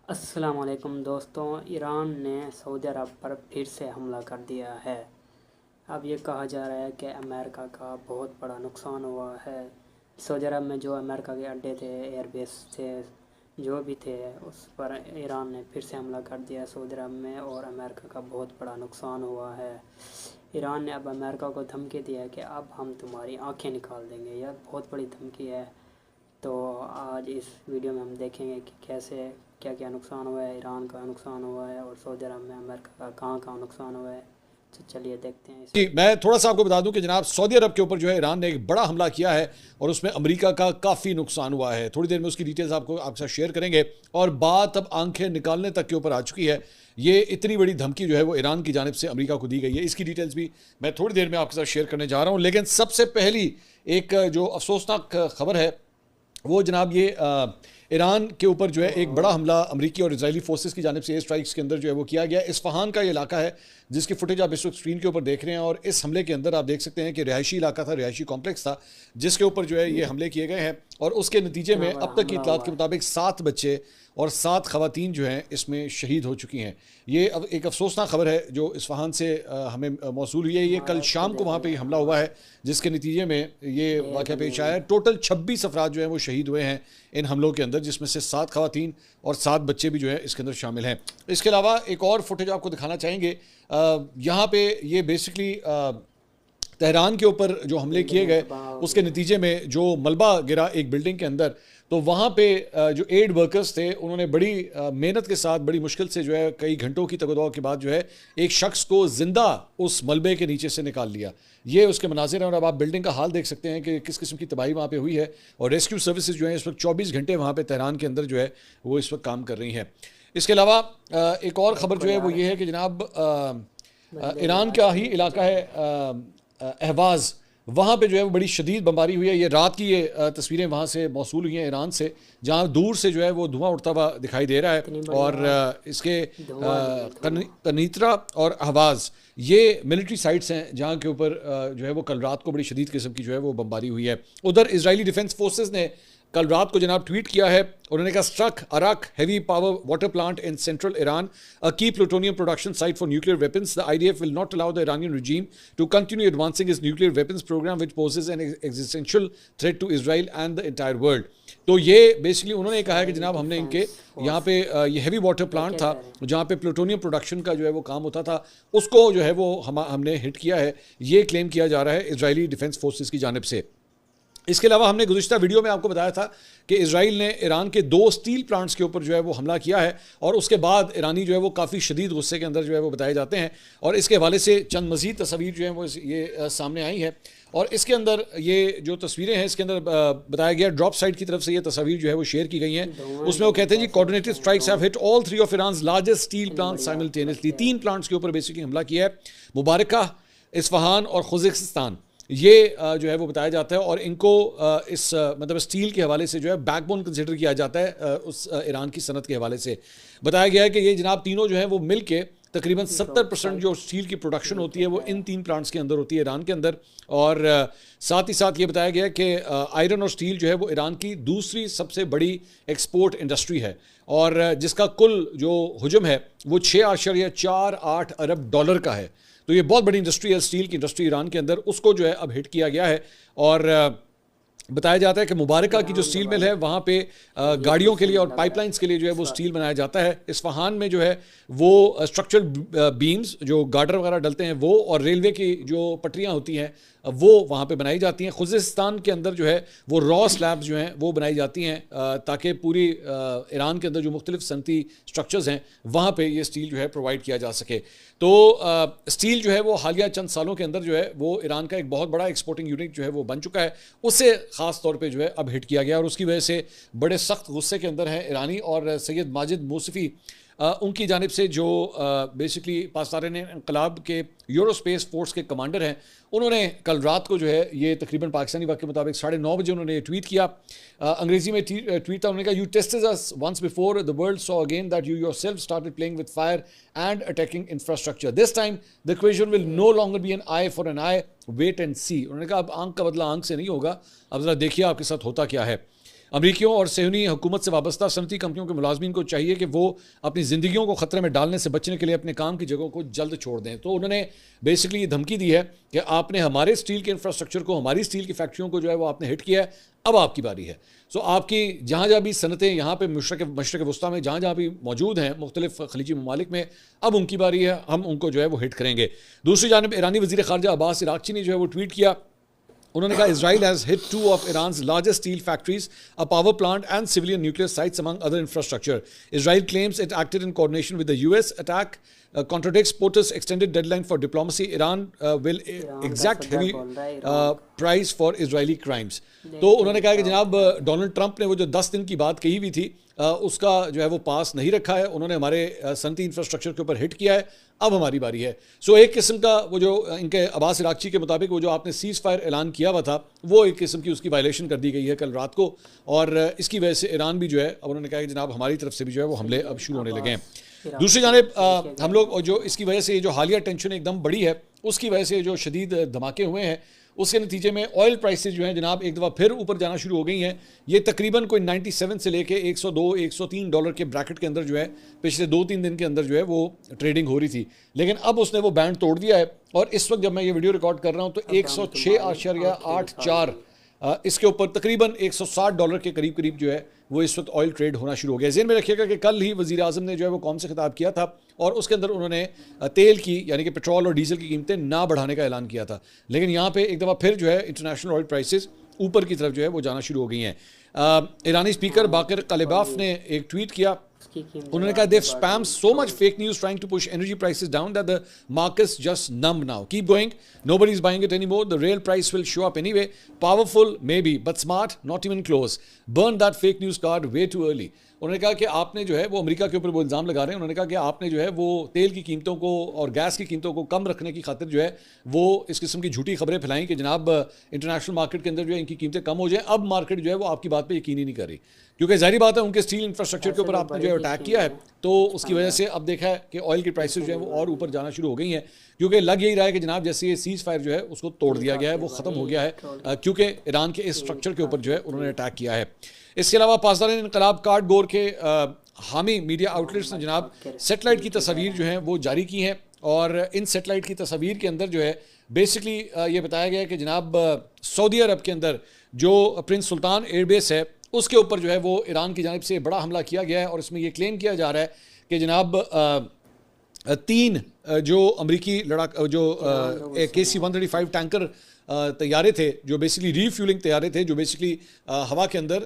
अस्सलामुअलैकुम दोस्तों। ईरान ने सऊदी अरब पर फिर से हमला कर दिया है। अब ये कहा जा रहा है कि अमेरिका का बहुत बड़ा नुकसान हुआ है। सऊदी अरब में जो अमेरिका के अड्डे थे, एयरबेस थे, जो भी थे, उस पर ईरान ने फिर से हमला कर दिया सऊदी अरब में और अमेरिका का बहुत बड़ा नुकसान हुआ है। ईरान ने अब अमेरिका को धमकी दी है कि अब हम तुम्हारी आंखें निकाल देंगे। यह बहुत बड़ी धमकी है। तो आज इस वीडियो में हम देखेंगे कि कैसे क्या क्या नुकसान हुआ है। ईरान का नुकसान हुआ है और सऊदी अरब में अमेरिका का कहाँ कहाँ नुकसान हुआ है। तो चलिए देखते हैं जी, मैं थोड़ा सा आपको बता दूं कि जनाब सऊदी अरब के ऊपर जो है ईरान ने एक बड़ा हमला किया है और उसमें अमेरिका का काफ़ी नुकसान हुआ है। थोड़ी देर में उसकी डिटेल्स आपको आपके साथ शेयर करेंगे। और बात अब आंखें निकालने तक के ऊपर आ चुकी है। ये इतनी बड़ी धमकी जो है वो ईरान की जानिब से अमेरिका को दी गई है। इसकी डिटेल्स भी मैं थोड़ी देर में आपके साथ शेयर करने जा रहा हूँ। लेकिन सबसे पहली एक जो अफसोसनाक खबर है वो जनाब ये ईरान के ऊपर जो है एक बड़ा हमला अमरीकी और इजरायली फोर्सेस की जानिब से एयर स्ट्राइक्स के अंदर जो है वो किया गया। इस्फहान का ये इलाका है जिसकी फुटेज आप इस वक्त स्क्रीन के ऊपर देख रहे हैं। और इस हमले के अंदर आप देख सकते हैं कि रिहायशी इलाका था, रिहायशी कॉम्प्लेक्स था जिसके ऊपर जो है ये हमले किए गए हैं। और उसके नतीजे में अब तक की इतलात के मुताबिक 7 बच्चे और 7 खवातीन जो हैं इसमें शहीद हो चुकी हैं। ये अब एक अफसोसनाक खबर है जो इस्फहान से हमें मौसूल हुई है। ये कल शाम को वहाँ पे हमला हुआ है जिसके नतीजे में ये वाक़या पेश आया है। टोटल 26 अफराद जो हैं वो शहीद हुए हैं इन हमलों के अंदर, जिसमें से 7 खवातीन और 7 बच्चे भी जो है इसके अंदर शामिल हैं। इसके अलावा एक और फुटेज आपको दिखाना चाहेंगे। यहाँ पे ये बेसिकली तेहरान के ऊपर जो हमले किए गए उसके नतीजे में जो मलबा गिरा एक बिल्डिंग के अंदर, तो वहाँ पे जो एड वर्कर्स थे उन्होंने बड़ी मेहनत के साथ बड़ी मुश्किल से जो है कई घंटों की तगदौ के बाद जो है एक शख्स को ज़िंदा उस मलबे के नीचे से निकाल लिया। ये उसके मनाजिर हैं। और अब आप बिल्डिंग का हाल देख सकते हैं कि किस किस्म की तबाही वहाँ पे हुई है। और रेस्क्यू सर्विसेज जो है इस वक्त 24 घंटे वहाँ पे तेहरान के अंदर जो है वो इस वक्त काम कर रही हैं। इसके अलावा एक और ख़बर जो है वो ये है कि जनाब ईरान का ही इलाका है अहवाज़, वहाँ पे जो है वो बड़ी शदीद बमबारी हुई है। ये रात की ये तस्वीरें वहाँ से मौसूल हुई हैं ईरान से, जहाँ दूर से जो है वो धुआं उड़ता हुआ दिखाई दे रहा है। और इसके कनीत्रा और अहवाज़ ये मिलिट्री साइट्स हैं जहाँ के ऊपर जो है वो कल रात को बड़ी शदीद किस्म की जो है वो बमबारी हुई है। उधर इजरायली डिफेंस फोर्सेस ने कल रात को जनाब ट्वीट किया है। उन्होंने कहा struck Arak heavy power water plant in central Iran, a key plutonium production site for nuclear weapons. The IDF will not allow the Iranian regime to continue advancing its nuclear weapons program which poses an existential threat to Israel and the entire world। तो ये basically उन्होंने कहा है कि जनाब हमने इनके यहाँ पे ये हैवी वाटर प्लांट था जहाँ पे प्लूटोनियम प्रोडक्शन का जो है वो काम होता था, उसको जो है वो हमने हिट किया है। ये क्लेम किया जा रहा है इजरायली डिफेंस फोर्सेस की जानिब से। इसके अलावा हमने गुज़िश्ता वीडियो में आपको बताया था कि इजराइल ने ईरान के 2 स्टील प्लांट्स के ऊपर जो है वो हमला किया है। और उसके बाद ईरानी जो है वो काफ़ी शदीद गुस्से के अंदर जो है वो बताए जाते हैं। और इसके हवाले से चंद मज़ीद तस्वीर जो हैं वो ये सामने आई है। और इसके अंदर ये जो तस्वीरें हैं इसके अंदर बताया गया ड्रॉप साइट की तरफ से ये तस्वीर जो है वो शेयर की गई हैं। उसमें वो कहते हैं जी coordinated strikes have hit all 3 of Iran's largest steel plants simultaneously. 3 plants के ऊपर बेसिकली हमला किया है, मुबारका, इस्फहान और खुज़िस्तान। ये जो है वो बताया जाता है। और इनको इस मतलब स्टील के हवाले से जो है बैकबोन कंसिडर किया जाता है उस ईरान की सनत के हवाले से। बताया गया है कि ये जनाब तीनों जो है वो मिल के तकरीबन 70% जो स्टील की प्रोडक्शन होती है वो इन 3 प्लांट्स के अंदर होती है ईरान के अंदर। और साथ ही साथ ये बताया गया है कि आयरन और स्टील जो है वो ईरान की दूसरी सबसे बड़ी एक्सपोर्ट इंडस्ट्री है। और जिसका कुल जो हुजम है वो 6.48 अरब डॉलर का है। तो ये बहुत बड़ी इंडस्ट्री है स्टील की इंडस्ट्री ईरान के अंदर, उसको जो है अब हिट किया गया है। और बताया जाता है कि मुबारका की जो स्टील मिल है वहाँ पे गाड़ियों के लिए और पाइपलाइंस के लिए जो है वो स्टील बनाया जाता है। इस्फहान में जो है वो स्ट्रक्चरल बीम्स जो गार्डर वगैरह डलते हैं वो, और रेलवे की जो पटरियाँ होती हैं वो वहाँ पे बनाई जाती हैं। खुज़िस्तान के अंदर जो है वो रॉ स्लैब्स जो हैं वो बनाई जाती हैं ताकि पूरी ईरान के अंदर जो मुख्तलिफ सनती स्ट्रक्चर्स हैं वहाँ पे ये स्टील जो है प्रोवाइड किया जा सके। तो स्टील जो है वो हालिया चंद सालों के अंदर जो है वो ईरान का एक बहुत बड़ा एक्सपोर्टिंग यूनिट जो है वो बन चुका है। उससे ख़ास तौर पे जो है अब हिट किया गया और उसकी वजह से बड़े सख्त गुस्से के अंदर हैं ईरानी। और सैयद माजिद मूसफ़ी उनकी जानिब से जो बेसिकली पाकिस्तान इंक़लाब के यूरोस्पेस फोर्स के कमांडर हैं, उन्होंने कल रात को जो है ये तकरीबन पाकिस्तानी वक्त के मुताबिक 9:30 बजे उन्होंने ये ट्वीट किया। अंग्रेज़ी में ट्वीट था, उन्होंने कहा you tested us once before the world saw again that you yourself started playing with fire and attacking infrastructure. This time the equation will no longer be an eye for an eye, wait and see. उन्होंने कहा अब आंख का बदला आंख से नहीं होगा, अब ज़रा देखिए आपके साथ होता क्या है। अमरीकियों और सेहूनी हुकूमत से वाबस्ता सनती कंपनियों के मुलाजमीन को चाहिए कि वो अपनी ज़िंदगियों को ख़तरे में डालने से बचने के लिए अपने काम की जगहों को जल्द छोड़ दें। तो उन्होंने बेसिकली ये धमकी दी है कि आपने हमारे स्टील के इंफ्रास्ट्रक्चर को, हमारी स्टील की फैक्ट्रियों को जो है वो आपने हिट किया है, अब आपकी बारी है। सो आपकी जहाँ जहाँ भी सनतें यहाँ पे मशरक़ वस्ता में जहाँ जहाँ भी मौजूद हैं मुख्तलिफ खलीजी ममालिक में, अब उनकी बारी है, हम उनको जो है वो हिट करेंगे। दूसरी जानब ईरानी वज़ीर ख़ारजा अब्बास इराक़ची ने जो है वो ट्वीट किया, उन्होंने कहा Israel has hit 2 of Iran's largest steel factories, a power plant and civilian nuclear sites among other infrastructure. Israel claims it acted in coordination with the US attack, contradicts POTUS extended deadline for diplomacy. Iran will exact heavy price for Israeli crimes. तो उन्होंने कहा कि जनाब Donald Trump ने वो जो 10 दिन की बात कही हुई थी उसका जो है वो पास नहीं रखा है, उन्होंने हमारे सनती इंफ्रास्ट्रक्चर के ऊपर हिट किया है, अब हमारी बारी है। सो एक किस्म का वो जो इनके अब्बास इराक़ची के मुताबिक वो जो आपने सीज़ फायर ऐलान किया हुआ था वो एक किस्म की उसकी वायलेशन कर दी गई है कल रात को, और इसकी वजह से ईरान भी जो है, अब उन्होंने कहा कि जनाब हमारी तरफ से भी जो है वो हमले अब शुरू होने लगे हैं। दूसरी जानिब हम लोग जो इसकी वजह से जो हालिया टेंशन एकदम बड़ी है उसकी वजह से जो शदीद धमाके हुए हैं उसके नतीजे में ऑयल प्राइसेस जो हैं जनाब एक दफ़ा फिर ऊपर जाना शुरू हो गई हैं। ये तकरीबन कोई 97 से लेके 102-103 डॉलर के ब्रैकेट के अंदर जो है पिछले 2-3 दिन के अंदर जो है वो ट्रेडिंग हो रही थी, लेकिन अब उसने वो बैंड तोड़ दिया है और इस वक्त जब मैं ये वीडियो रिकॉर्ड कर रहा हूँ तो 106.84 इसके ऊपर तकरीबन 160 डॉलर के करीब करीब जो है वो इस वक्त ऑयल ट्रेड होना शुरू हो गया। ज़हन में रखिएगा कि कल ही वज़ीर आज़म ने जो है वो कौम से खिताब किया था और उसके अंदर उन्होंने तेल की यानी कि पेट्रोल और डीजल की कीमतें ना बढ़ाने का ऐलान किया था, लेकिन यहाँ पे एक दफ़ा फिर जो है इंटरनेशनल ऑयल प्राइसेस ऊपर की तरफ जो है वो जाना शुरू हो गई हैं। ईरानी स्पीकर बाकर कालिबाफ ने एक ट्वीट किया, उन्होंने कहा they've spammed so much fake news trying to push energy prices down that the markets just numb now. Keep going. Nobody's buying it anymore. The real price will show up anyway. Powerful maybe, but smart not even close. Burn that fake news card way too early. उन्होंने कहा कि आपने जो है वो America के ऊपर वो इल्ज़ाम लगा रहे हैं, उन्होंने कहा कि आपने जो है वो तेल की कीमतों को और गैस की कीमतों को कम रखने की खातिर जो है वो इस किस्म की झूठी खबरें फैलाई कि जनाब इंटरनेशनल मार्केट के अंदर जो है इनकी कीमतें कम हो जाएं। अब मार्केट जो है वो आपकी बात पे यकीन ही नहीं कर रही, क्योंकि जाहिर बात है उनके स्टील इंफ्रास्ट्रक्चर के ऊपर आपने जो है अटैक किया है, तो उसकी वजह से अब देखा है कि ऑयल की प्राइसेस जो है वो और ऊपर जाना शुरू हो गई हैं, क्योंकि लग यही रहा है कि जनाब जैसे ये सीज़ फायर जो है उसको तोड़ दिया गया है, वो ख़त्म हो गया है, क्योंकि ईरान के इस स्ट्रक्चर के ऊपर जो है उन्होंने अटैक किया है। इसके अलावा पासदार इनकलाब कार्ड गोर के हामी मीडिया आउटलेट्स ने जनाब सेटेलाइट की तस्वीर जो हैं वो जारी की हैं, और इन सेटेलाइट की तस्वीर के अंदर जो है बेसिकली ये बताया गया है कि जनाब सऊदी अरब के अंदर जो प्रिंस सुल्तान एयरबेस है उसके ऊपर जो है वो ईरान की जानिब से बड़ा हमला किया गया है, और इसमें ये क्लेम किया जा रहा है कि जनाब 3 जो अमरीकी जो KC-135 टैंकर तैयारे थे, जो बेसिकली रीफ्यूलिंग तैयारे थे, जो बेसिकली हवा के अंदर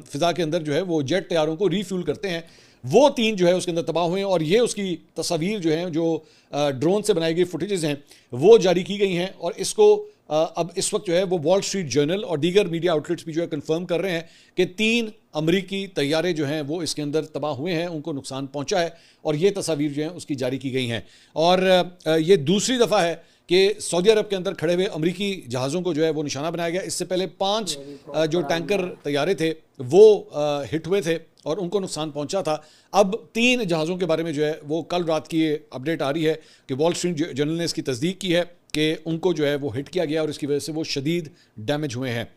फ़िज़ा के अंदर जो है वो जेट तैयारों को रीफ्यूल करते हैं, वो 3 जो है उसके अंदर तबाह हुए हैं, और ये उसकी तस्वीर जो है जो ड्रोन से बनाई गई फुटेजेस हैं वो जारी की गई हैं, और इसको अब इस वक्त जो है वो वॉल स्ट्रीट जर्नल और दीगर मीडिया आउटलेट्स भी जो है कंफर्म कर रहे हैं कि 3 अमरीकी तैयारे जो हैं वो इसके अंदर तबाह हुए हैं, उनको नुकसान पहुंचा है, और ये तस्वीर जो हैं उसकी जारी की गई हैं। और ये दूसरी दफ़ा है कि सऊदी अरब के अंदर खड़े हुए अमरीकी जहाज़ों को जो है वो निशाना बनाया गया। इससे पहले 5 जो टैंकर तैयारे थे वो हिट हुए थे और उनको नुकसान पहुंचा था। अब 3 जहाज़ों के बारे में जो है वो कल रात की अपडेट आ रही है कि वॉल स्ट्रीट जर्नल ने इसकी तस्दीक की है कि उनको जो है वो हिट किया गया और इसकी वजह से वो शदीद डैमेज हुए हैं।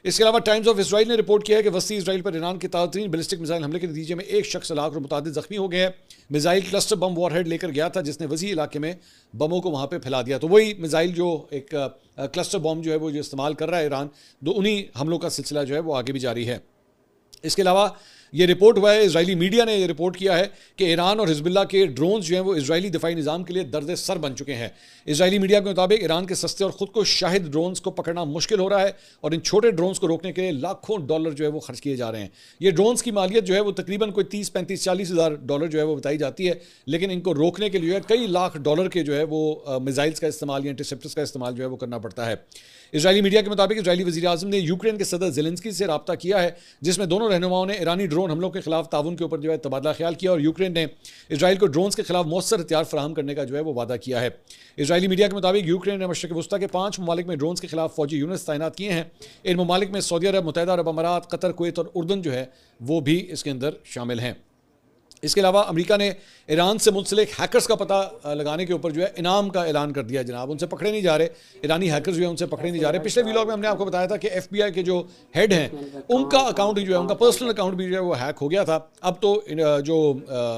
इसके अलावा टाइम्स ऑफ इसराइल ने रिपोर्ट किया है कि वस्ती इसराइल पर ईरान के ताज़ा बैलिस्टिक मिसाइल हमले के नतीजे में एक शख्स हलाक और मुतादिद ज़ख्मी हो गए हैं। मिसाइल क्लस्टर बम वॉरहेड लेकर गया था जिसने वसी इलाके में बमों को वहाँ पे फैला दिया। तो वही मिसाइल जो एक क्लस्टर बम जो है वो जो इस्तेमाल कर रहा है ईरान, तो उन्हीं हमलों का सिलसिला जो है वो आगे भी जारी है। इसके अलावा ये रिपोर्ट हुआ है, इजरायली मीडिया ने ये रिपोर्ट किया है कि ईरान और हिजबुल्लाह के ड्रोन्स जो हैं वो इजरायली दिफाई निज़ाम के लिए दर्द सर बन चुके हैं। इजरायली मीडिया के मुताबिक ईरान के सस्ते और ख़ुद को शाहिद ड्रोन्स को पकड़ना मुश्किल हो रहा है, और इन छोटे ड्रोन्स को रोकने के लिए लाखों डॉलर जो है वो खर्च किए जा रहे हैं। ये ड्रोन्स की मालियत जो है वो तकरीबन कोई 30-35-40 हज़ार डॉलर जो है वो बताई जाती है, लेकिन इनको रोकने के लिए कई लाख डॉलर के जो है वो मिसाइल्स का इस्तेमाल या इंटरसेप्टर्स का इस्तेमाल जो है वो करना पड़ता है। इजरायली मीडिया के मुताबिक इजरायली वज़ीर आज़म ने यूक्रेन के सदर ज़ेलेंस्की से रब्ता किया है, जिसमें दोनों रहनुमाओं ने ईरानी ड्रोन हमलों के खिलाफ ताउन के ऊपर जो है तबादला ख्याल किया, और यूक्रेन ने इजराइल को ड्रोन्स के खिलाफ मौसर हथियार फराहम करने का जो है वो वादा किया है। इजरायली मीडिया के मुताबिक यूक्रेन ने मशरक़ वस्ता के 5 ममालिक में ड्रोन्स के खिलाफ फौजी यूनिट्स तैनात किए हैं। इन ममालिक में सऊदी अरब, मुत्तहिदा अरब अमारात, कतर, कुवैत और उर्दन जो है वो भी इसके अंदर शामिल हैं। इसके अलावा अमेरिका ने ईरान से मुंसलिक हैकर्स का पता लगाने के ऊपर जो है इनाम का ऐलान कर दिया जनाब। उनसे पकड़े नहीं जा रहे, ईरानी हैकर्स जो है उनसे पकड़े नहीं जा रहे। पिछले व्लॉग में हमने आपको बताया था कि FBI के जो हेड हैं उनका अकाउंट जो है, उनका पर्सनल अकाउंट भी जो है वो हैक हो गया था। अब तो जो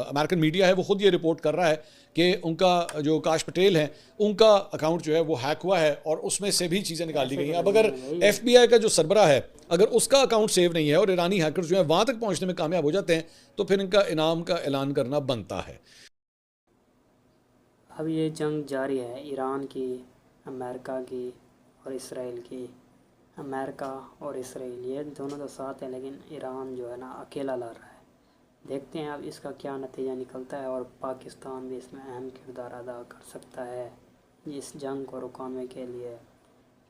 अमेरिकन मीडिया है वो खुद ये रिपोर्ट कर रहा है कि उनका जो काश पटेल हैं उनका अकाउंट जो है वो हैक हुआ है और उसमें से भी चीज़ें निकाल ली गई हैं। अब अगर FBI का जो सरबरा है अगर उसका अकाउंट सेव नहीं है और ईरानी हैकर्स जो है वहाँ तक पहुँचने में कामयाब हो जाते हैं तो फिर इनका इनाम का ऐलान करना बनता है। अब ये जंग जारी है ईरान की, अमेरिका की और इसराइल की। अमेरिका और इसराइल ये दोनों तो साथ हैं, लेकिन ईरान जो है ना अकेला लड़ रहा है। देखते हैं अब इसका क्या नतीजा निकलता है और पाकिस्तान भी इसमें अहम किरदार अदा कर सकता है इस जंग को रुकाने के लिए।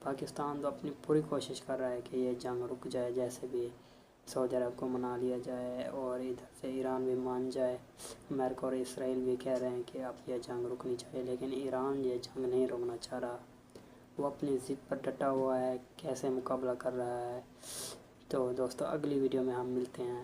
पाकिस्तान तो अपनी पूरी कोशिश कर रहा है कि ये जंग रुक जाए, जैसे भी सऊदी अरब को मना लिया जाए और इधर से ईरान भी मान जाए। अमेरिका और इसराइल भी कह रहे हैं कि अब यह जंग रुकनी चाहिए, लेकिन ईरान ये जंग नहीं रुकना चाह रहा। वो अपनी ज़िद पर डटा हुआ है, कैसे मुकाबला कर रहा है। तो दोस्तों अगली वीडियो में हम मिलते हैं।